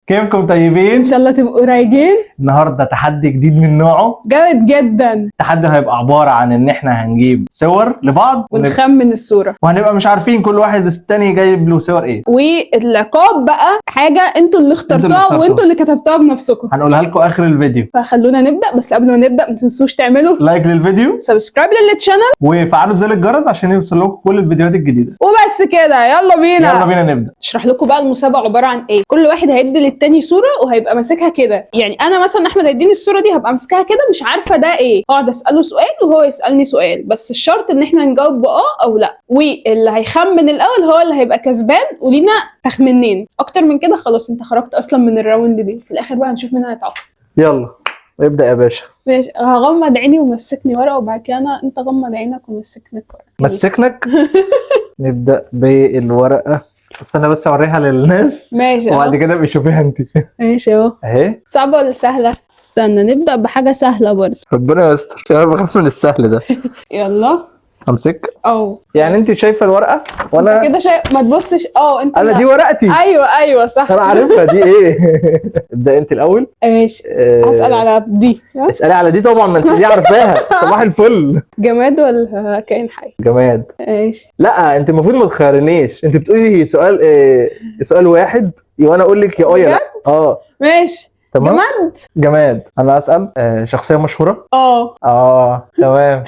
كيفكم طيبين؟ ان شاء الله تبقوا رايقين. النهارده تحدي جديد من نوعه، جامد جدا. التحدي هيبقى عباره عن ان احنا هنجيب صور لبعض ونخمن الصوره، وهنبقى مش عارفين كل واحد التاني جايب له صور ايه. والعقاب بقى حاجه انتوا اللي اخترتوها وانتوا اللي كتبتوها بنفسكم، هنقولها لكم اخر الفيديو. فخلونا نبدا، بس قبل ما نبدا ما تنسوش تعملوا لايك للفيديو، سبسكرايب للتشانل، وفعلوا زر الجرس عشان يوصل لكم كل الفيديوهات الجديده. وبس كده. يلا بينا نبدا. اشرح لكم بقى المسابقه عباره عن ايه. كل واحد هيدي للتاني صوره وهيبقى ماسكها كده، يعني انا مثلا احمد هيديني الصوره دي هبقى ماسكها كده مش عارفه ده ايه، اقعد اساله سؤال وهو يسالني سؤال، بس الشرط ان احنا نجاوب باه او لا، واللي هيخمن الاول هو اللي هيبقى كسبان، ولينا تخمينين. اكتر من كده خلاص انت خرجت اصلا من الراوند دي. في الاخر بقى هنشوف مين هيتعاقب. يلا ابدا يا باشا. ماشي، هغمض عيني ومسكني ورقه، وبعد كده انت غمض عينك ومسكني ورقه. مسكنك. نبدا بالورقه، استنى بس اوريها للناس. ماشي وبعد كده بيشوفيها انت. ماشي اهو. اهي. صعبه ولا سهله؟ استنى نبدا بحاجه سهله برضه. ربنا يستر، انا بخاف من السهل ده. يلا امسك. يعني انت شايفه الورقه وانا كده شايف، ما تبصش. انت انا دي ورقتي. ايوه صح، انا عارفها دي ايه. ابدا انت الاول. ماشي. هسال على دي. اسالي على دي طبعا، ما انت دي عارفاها. صباح الفل. جماد ولا كائن حي؟ جماد. ماشي. لا انت المفروض ما تخيرنيش، انت بتقولي سؤال سؤال واحد وانا اقول لك يا لا. ماشي. تمام. جماد. انا اسال شخصيه مشهوره. تمام.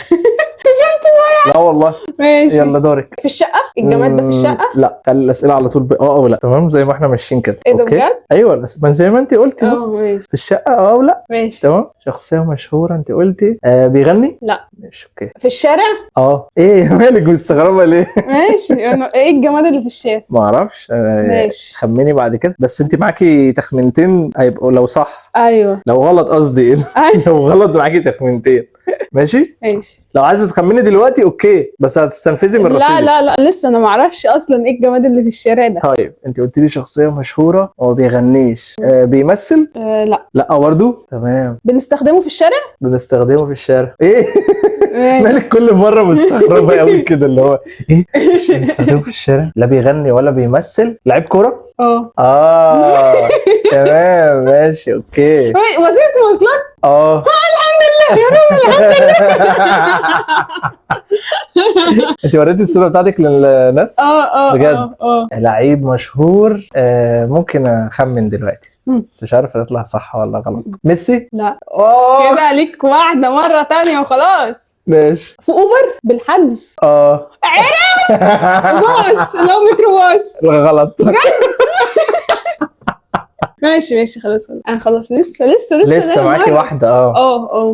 لا والله. ماشي. يلا دورك. في الشقه؟ الجماد ده في الشقه؟ لا، خلي الاسئله على طول او لا. تمام زي ما احنا ماشيين كده. ايه ده بجد؟ ايوه زي ما انت قلتي. ماشي. في الشقه او لا. ماشي. تمام. شخصيه مشهوره انت قلتي. بيغني؟ لا. ماشي اوكي. في الشارع؟ ايه مالك مستغربه ليه؟ ماشي. ايه الجماد اللي في الشارع؟ ما اعرفش. ماشي. خمني بعد كده، بس انت معاكي تخمينتين هيبقوا لو صح. ايوه. لو غلط قصدي. لو غلط معاكي تخمينتين. ماشي. لو عايزه تخمني دلوقتي اوكي، بس هتستنفذي من رصيدك. لا لسه انا ما اعرفش اصلا ايه الجماد اللي في الشارع ده. طيب انت قلت لي شخصيه مشهوره وما بيغنيش. بيمثل؟ لا برضه. تمام. بنستخدمه في الشارع؟ بنستخدمه في الشارع. ايه مالك كل مره مستغربه قوي كده اللي هو ايه؟ بنستخدمه في الشارع، لا بيغني ولا بيمثل. لعيب كوره؟ تمام ماشي اوكي. وسيله مواصلات؟ الحمد لله يا رب، الحمد لله. انت وريتي الصوره بتاعتك للناس؟ بجد؟ لعيب مشهور. ممكن اخمن دلوقتي بس مش عارف تطلع صح ولا غلط. ميسي؟ لا. كده ليك واحده مره تانية وخلاص. ماشي. في اوبر بالحجز؟ عرف. باص، لو ميكروباص. غلط. ماشي خلاص. انا خلاص لسه معاكي واحده.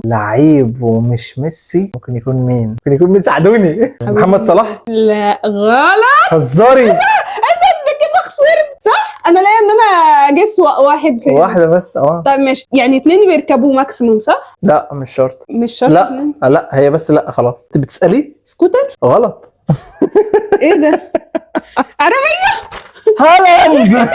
لعيب ومش ميسي. ممكن يكون مين؟ ممكن يكون مين؟ ساعدوني. محمد صلاح؟ لا غلط. هزاري. انت كده خسرت صح؟ انا لاقي ان انا جس واحده بس. طيب ماشي، يعني 2 بيركبوا ماكسيموم صح؟ لا مش شرط. لا. لا هي بس. لا خلاص. انت بتسالي سكوتر؟ غلط. ايه ده؟ عربيه؟ هالاند.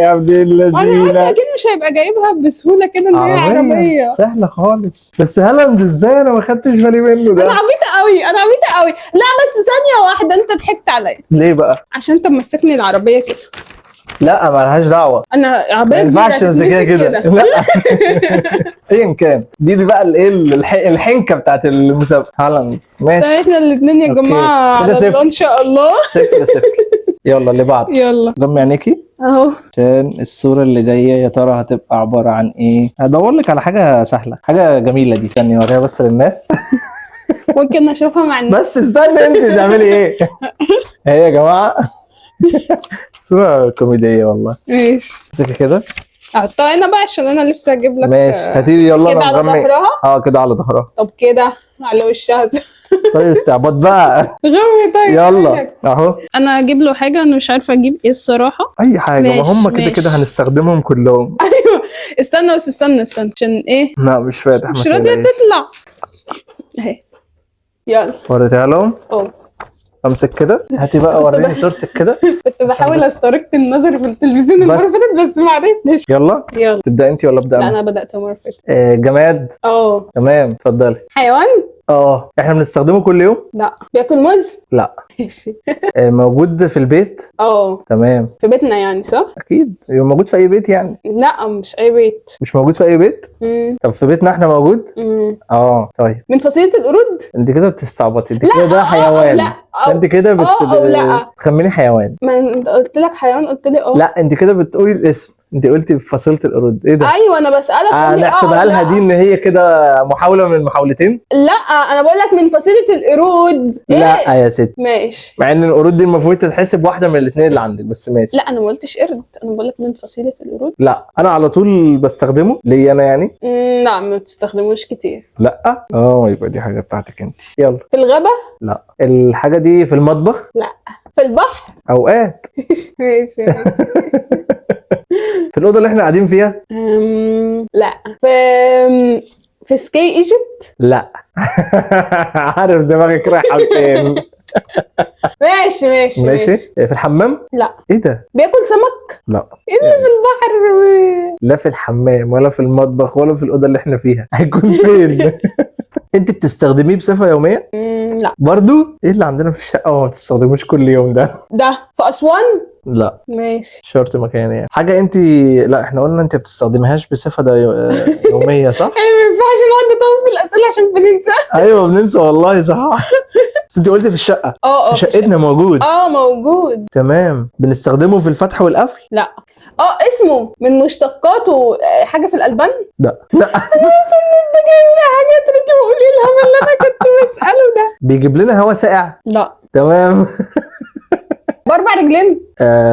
يا ابن اللذينه. انا اكيد مش هيبقى جايبها بسهوله كده ان هي عربيه. سهله خالص. بس هالاند ازاي انا ما خدتش بالي منه ده؟ انا عبيطه قوي. لا بس ثانيه واحده، انت ضحكت عليا. ليه بقى؟ عشان انت ممسكني العربيه كده. لا مالهاش دعوه. انا عربيه ما ينفعش ذكيه كده. لا. ايا كان دي بقى الايه الحنكه بتاعت المسابقه. هالاند. ماشي. احنا الاثنين يا جماعه على الله ان شاء الله. 0-0. يلا اللي بعد. يلا ضمي عينيكي اهو، عشان الصوره اللي جايه يا ترى هتبقى عباره عن ايه. هدور لك على حاجه سهله، حاجه جميله. دي ثانيه اوريها بس للناس. ممكن اشوفها مع الناس. بس استنى انت بتعملي ايه. اهي يا جماعه. صوره كوميديه والله. ماشي. امسكي كده. احطها هنا بقى عشان انا لسه هجيب لك. ماشي هاتيلي. يلا كده على ظهرها. كده على ظهرها. طب كده على وشها. طيب استعباط بقى. غوي. طيب يلا اهو. انا هجيب له حاجه، انا مش عارفه اجيب ايه الصراحه. اي حاجه. ما هم كده هنستخدمهم كلهم. ايوه. استنى عشان ايه. لا مش فاتح. مش راضيه تطلع اهي. يلا وريتها لهم. امسك كده. هاتي بقى وريني صورتك كده. كنت بحاول استرك النظر في التلفزيون المره اللي فاتت بس ما عرفتش. يلا تبدا انت ولا ابدا انا؟ لا انا بدات المره اللي فاتت. جماد. تمام اتفضلي. حيوان. احنا بنستخدمه كل يوم؟ لا. بياكل موز؟ لا. ماشي. موجود في البيت؟ تمام. في بيتنا يعني صح؟ اكيد موجود في اي بيت يعني. لا مش اي بيت. مش موجود في اي بيت؟ طب في بيتنا احنا موجود؟ طيب. من فصيلة القرود؟ انت كده بتستعبطي، انت كده ده حيوان. لا انت كده بتخمني حيوان. ما انت قلت لك حيوان قلت لي لا انت كده بتقولي الاسم، انت قلتي في فصيلة القرود. ايه ده؟ ايوه انا بسألك. نحسبها لها دي ان هي كده محاولة من المحاولتين. لا انا بقول لك من فصيلة القرود. لا يا ست. ماشي. مع ان القرود دي المفروض تتحسب واحدة من الاثنين اللي عندك، بس ماشي. لا انا ما قلتش قرد، انا بقول لك من فصيلة القرود. لا انا على طول بستخدمه ليه انا يعني. لا ما بتستخدموش كتير. لا يبقى دي حاجة بتاعتك انت. يلا. في الغابة؟ لا. الحاجة دي في المطبخ؟ لا. في البحر؟ اوقات. ماشي. في الأوضة اللي احنا قاعدين فيها؟ لا. في سكاي ايجيبت؟ لا. عارف دماغك رايحة فين. ماشي. في الحمام؟ لا. ايه ده؟ بياكل سمك؟ لا. ايه اللي في البحر؟ لا في الحمام ولا في المطبخ ولا في الأوضة اللي احنا فيها، هيكون فين؟ انت بتستخدميه بصفة يومية؟ لا. برضو ايه اللي عندنا في الشقة وما بتستخدموش كل يوم ده؟ في أسوان؟ لا. ماشي. شرط مكاني يعني. حاجة انت لا احنا قلنا انت بتستخدميهاش بصفة يومية صح؟ ايه ما ينفعش نقعد نطول في الأسئلة عشان بننسى. ايوه بننسى والله صح. بس انت قلت في الشقة. في شقتنا موجود. موجود. تمام. بنستخدمه في الفتح والقفل؟ لا. اسمه من مشتقاته حاجة في الألبان؟ لا. انا حاسة ان انت جايب لي حاجات تركي بقول ايه الهبل اللي انا كنت بسأله ده. بيجيب لنا هوا ساقع؟ لا. تمام. باربع رجلين؟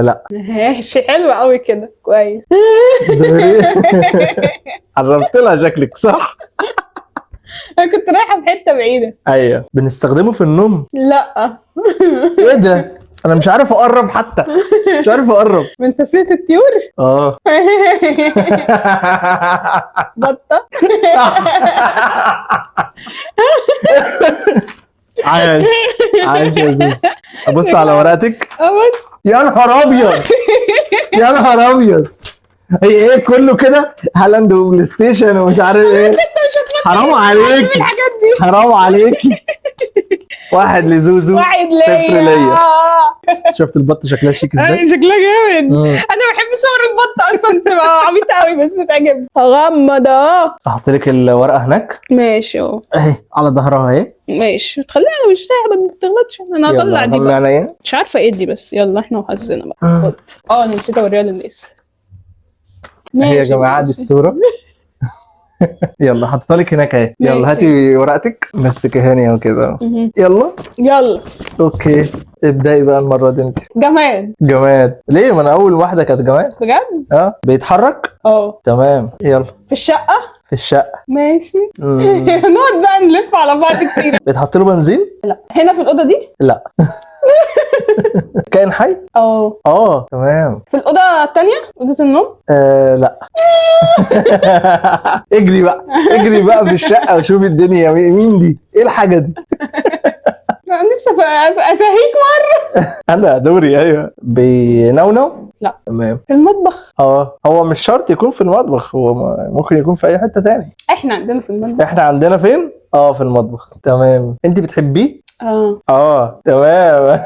لا. ماشي حلو قوي كده كويس. قربت لها شكلك صح. انا كنت رايحة في حتة بعيدة. ايوه. بنستخدمه في النوم؟ لا. ايه ده؟ انا مش عارف اقرب حتى. مش عارف اقرب. من فصيلة الطيور؟ بطة؟ صح. عايش يا زوز. ابص على ورقتك. بس. يا نهار ابيض. يا نهار ابيض. هي ايه كله كده هالاند وبلاي ستيشن ومش عارف ايه. حرام عليكي. حرام عليكي. 1 لزوزو 0 ليا. شفت البطه شكلها شيك ازاي؟ شكلها جامد. انا بحب صور البطه اصلا، بتبقى عبيطه قوي بس تعجبني. هغمض احط لك الورقه هناك. ماشي اهي على ظهرها اهي. ماشي خليها مش ما بتغلطش. انا هطلع دي بقى. مش عارفه ايه دي بس يلا احنا وحظنا بقى. خد. انا نسيت اوريها للناس. هي يا جماعه دي الصوره. يلا حطيتها لك هناك اهي. يلا هاتي ورقتك مسكيها هنا كده. يلا. اوكي ابدأي بقى المره دي انت. جماد. ليه؟ ما انا اول واحده كانت جماد. بجد؟ بيتحرك؟ تمام. يلا. في الشقه؟ في الشقه. ماشي. نقعد بقى نلف على بعض كتير. بيتحط له بنزين؟ لا. هنا في الاوضه دي؟ لا. كائن حي؟ تمام. في الأوضة التانية؟ أوضة النوم؟ لا. اجري بقى في الشقة وشوفي الدنيا مين دي؟ ايه الحاجة دي؟ نفسي أسهيك مرة. أنا دوري. أيوه. بينونو؟ لا. تمام. في المطبخ؟ هو مش شرط يكون في المطبخ، هو ممكن يكون في أي حتة تاني. احنا عندنا في المطبخ. احنا عندنا فين؟ في المطبخ. تمام. انت بتحبيه؟ تمام.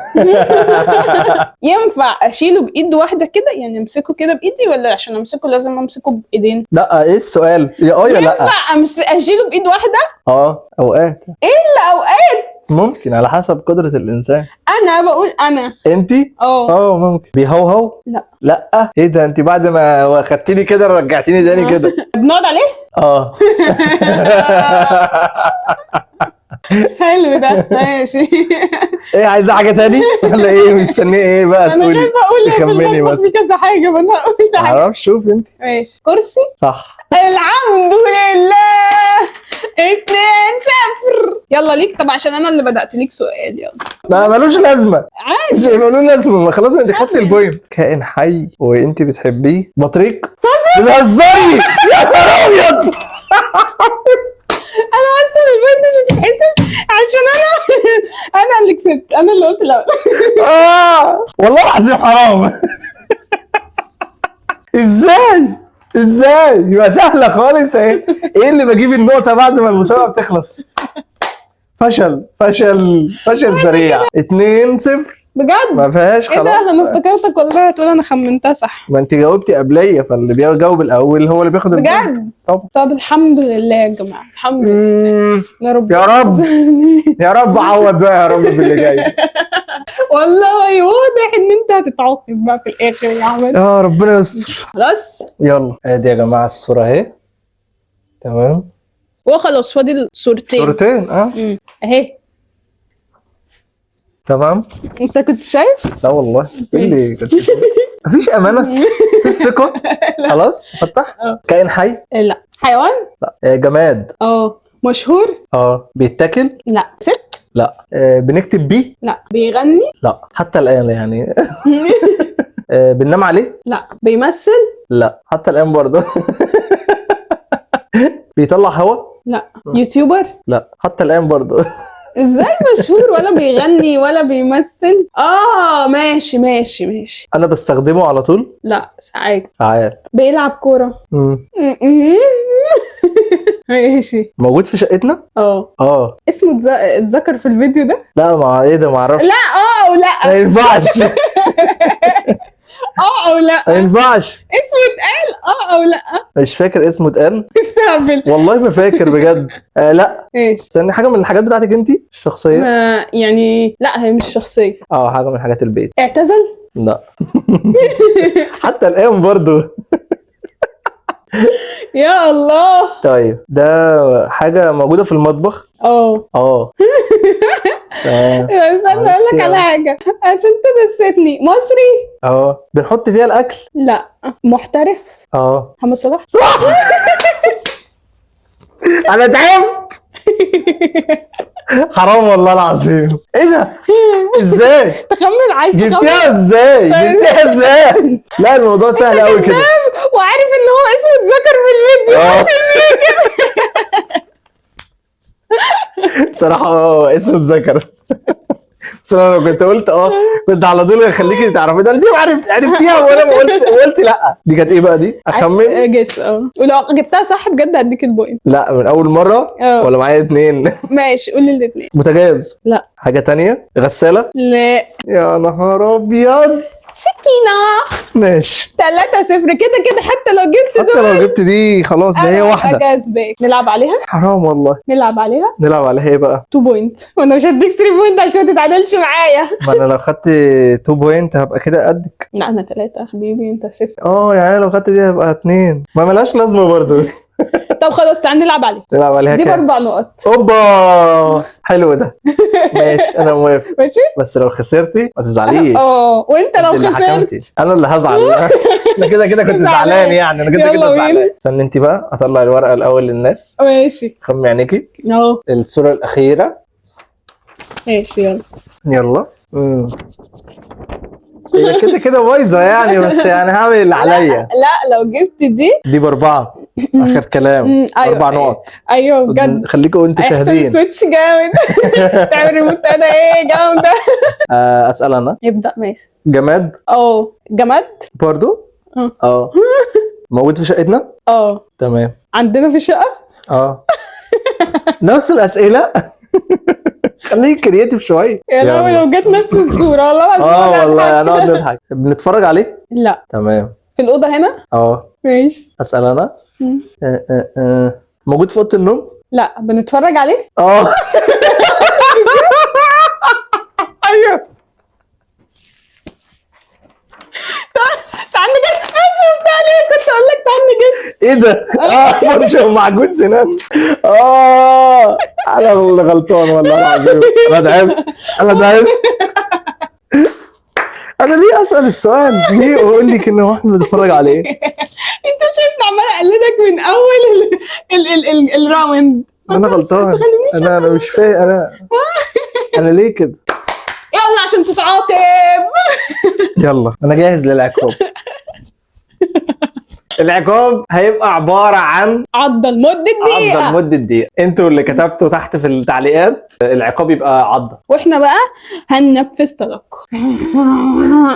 ينفع اشيله بايد واحده كده يعني امسكه كده بايدي ولا عشان امسكه لازم امسكه بايدين؟ لا. ايه السؤال؟ يا لا. ينفع اشيله بايد واحده؟ اوقات. ايه اللي اوقات؟ ممكن على حسب قدرة الانسان. انا بقول انا. انتي؟ ممكن. بيهوهو؟ لا. ايه ده؟ انت بعد ما خدتيني كده رجعتيني تاني كده. بنقعد عليه؟ حلو ده. ماشي. ايه عايزه حاجه تاني ولا ايه؟ مستنيه ايه بقى تقولي؟ انا خايفه اقول تخمني بس. في كذا حاجه ما انا اقول حاجه. معرفش. شوف انت. ماشي. كرسي؟ صح. الحمد لله. 2-0. يلا ليك. طب عشان انا اللي بدأت ليك سؤال. يلا. ما ملوش لازمه. عادي. مش ملوش لازمه. خلاص انت خدتي البوينت. كائن حي وانت بتحبيه. بطريق؟ بتهزري. يا نهار ابيض. انا اصلا البوينت مش هتتحسب عشان انا اللي كسبت. انا اللي قلت الاول. والله العظيم حرام. ازاي يبقى سهله خالص اهي. ايه اللي بجيب النقطه بعد ما المسابقه بتخلص؟ فشل سريع. 2-0. بجد ما فيهاش ايه خلاص. ده؟ انا افتكرتك والله هتقول انا خمنتها صح. ما انت جاوبتي قبليه، فاللي بيجاوب الاول هو اللي بياخد البوينت. بجد؟ طب طب الحمد لله يا جماعه، الحمد لله. يا رب يا رب. يا رب عوض بقى يا رب باللي جاي. والله واضح ان انت هتتعاقب بقى في الاخر يا عمل. يا ربنا يستر. خلاص يلا ادي يا جماعه الصوره اهي. تمام. هو خلاص فاضل صورتين. صورتين اهي. تمام. انت كنت شايف؟ لا والله ايه اللي كنت مفيش امانه، مفيش ثقه. خلاص فتح. كائن حي؟ لا. حيوان؟ لا. جماد؟ مشهور؟ بيتاكل؟ لا. ست؟ لا. بنكتب بيه؟ لا. بيغني؟ لا حتى الان يعني. بننام عليه؟ لا. بيمثل؟ لا حتى الان برضه. بيطلع هوا؟ لا. يوتيوبر؟ لا حتى الان برضه. ازاي مشهور ولا بيغني ولا بيمثل؟ ماشي ماشي ماشي. انا بستخدمه على طول؟ لا ساعات. ساعات. بيلعب كورة؟ ماشي. موجود في شقتنا؟ اسمه اتذكر في الفيديو ده؟ لا ما ايه ده، ما اعرفش. لا او لا. ما ينفعش. او لا. ما ينفعش. اسمه اتقال او لا. مش فاكر اسمه اتقال. استهبل. والله ما فاكر بجد. لا. ايش؟ استني، حاجه من الحاجات بتاعتك انت الشخصيه؟ ما يعني لا، هي مش شخصيه. حاجه من حاجات البيت. اعتزل؟ لا. حتى الان برضو. يا الله. طيب ده حاجه موجوده في المطبخ؟ استنى اقول لك على حاجه عشان انت نسيتني. مصري؟ بنحط فيها الاكل؟ لا. محترف؟ محمد صلاح. انا تعبت. حرام والله العظيم. ايه ده؟ ازاي تخمن؟ عايز تخمن؟ جبتيها ازاي؟ لا الموضوع سهل قوي كده. وعارف ان هو اسمه اتذكر في الفيديو. صراحه اسمه اتذكر. بس انا لو كنت قلت كنت على طول اخليكي تعرفي ده. انت عرفتيها وانا ما قلت لا. دي كانت ايه بقى دي؟ اخمن. جس. ولو جبتها صح بجد هديك البوينت. لا من اول مره ولا معايا 2؟ ماشي قول لي الاثنين. بوتاجاز؟ لا. حاجه تانية؟ غساله؟ لا. يا نهار ابيض. سكينه. ماشي. 3-0 كده حتى لو جبت دي خلاص ده هي واحده. كسبك. نلعب عليها؟ حرام والله. نلعب عليها ايه بقى؟ 2 بوينت. وانا مش هديك 3 بوينت عشان ما تتعادلش معايا. ما انا لو خدت 2 بوينت هبقى كده قدك. لا انا 3 حبيبي، انت 0. يعني لو خدت دي هبقى 2. ما ملهاش لازمه برضه. طب خلاص تعالى نلعب عليها. دي ب4 نقط. اوبا حلو ده. ماشي انا موافق. ماشي بس لو خسرتي ما تزعليش. وانت لو خسرت انا اللي هزعل. انا كده كنت زعلان يعني. انا كده زعلان. استني انت بقى، اطلع الورقه الاول للناس. ماشي. خمي عينيكي. الصوره الاخيره. ماشي يلا. هي كده بايظه يعني، بس يعني هعمل اللي عليا. لا لو جبت دي ب4. اخر كلام. 4 نقط. ايوه بجد. خليكوا انتوا شاهدين. احسن سويتش جامد. تعمل ريمونتادا جامده. اسال انا. يبدا. ماشي. جماد؟ جماد برضو؟ موجود في شقتنا؟ تمام. عندنا في الشقه؟ نفس الاسئله. خليك كرياتيف شويه. يا لو جت نفس الصوره والله العظيم. والله هنقعد نضحك. بنتفرج عليه؟ لا. تمام. في الاوضه هنا؟ ماشي. اسال انا. موجود في اوضه النوم؟ لا. بنتفرج عليه؟ ايوه. تعال نجس. شفت عليك كنت اقول لك تعال نجس. ايه ده؟ فرشه ومعجون سنان. انا اللي غلطان والله العظيم. انا تعبت. انا ليه اسال السؤال؟ ليه اقول لك ان احنا بنتفرج عليه؟ انت شايفني عمال اقلدك من اول الراوند. انا غلطان. انا مش فاهم. انا ليه كده؟ يلا عشان تتعاقب. يلا انا جاهز للعقاب. العقاب هيبقى عباره عن عضه لمده دقيقه. عضه لمده دقيقه. انتوا اللي كتبتوا تحت في التعليقات العقاب يبقى عضه. واحنا بقى هننفذ تلقى.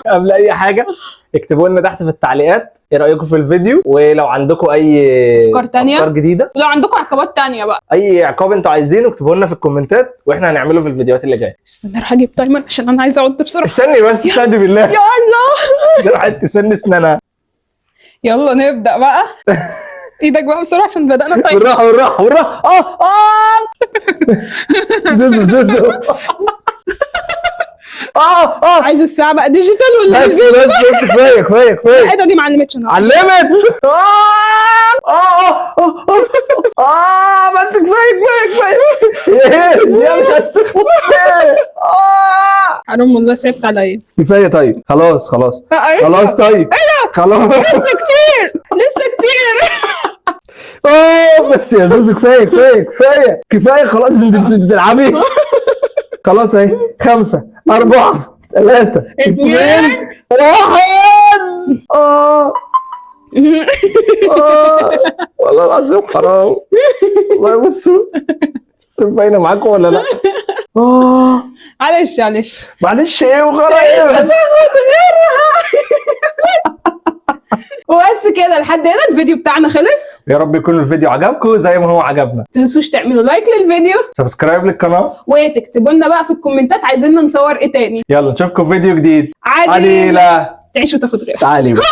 قبل اي حاجه اكتبوا لنا تحت في التعليقات ايه رايكم في الفيديو، ولو عندكم اي أفكار تانية؟ افكار جديده، ولو عندكم عقبات تانية بقى، اي عقاب انتوا عايزينه اكتبوا لنا في الكومنتات واحنا هنعمله في الفيديوهات اللي جايه. استنى اروح اجيب تايمر عشان انا عايزه اعد بسرعه. استني بس، استهدي بالله. يا الله. دي راحت تسن اسنانها. يلا نبدا بقى. ايدك بقى بسرعه عشان بدانا تايمر. بالراحه بالراحه بالراحه. زوزو زوزو. عايز الساعه بقى ديجيتال ولا بس بس كفايه كفايه كفايه. ايه ده؟ دي ما علمتش النهارده. علمت. بس كفايه كفايه كفايه. يا مش هتسخن. حرام والله سيبت عليا. كفايه. طيب خلاص خلاص خلاص. طيب خلاص. لسه كتير لسه كتير. بس يا زوزو كفايه كفايه كفايه كفايه خلاص. انت بتلعبي. خلاص اهي. 5 4 3 2 1. والله العظيم حرام. والله بصوا باينه معاكم ولا لا؟ معلش معلش معلش ايه وغير ايه بس. وبس كده لحد هنا الفيديو بتاعنا خلص. يا رب يكون الفيديو عجبكم زي ما هو عجبنا. متنسوش تعملوا لايك للفيديو سبسكرايب للقناه وتكتبوا لنا بقى في الكومنتات عايزيننا نصور ايه تاني. يلا نشوفكم في فيديو جديد. عديلة. عديلة تعيش وتاخد غيرها. تعالي بقى.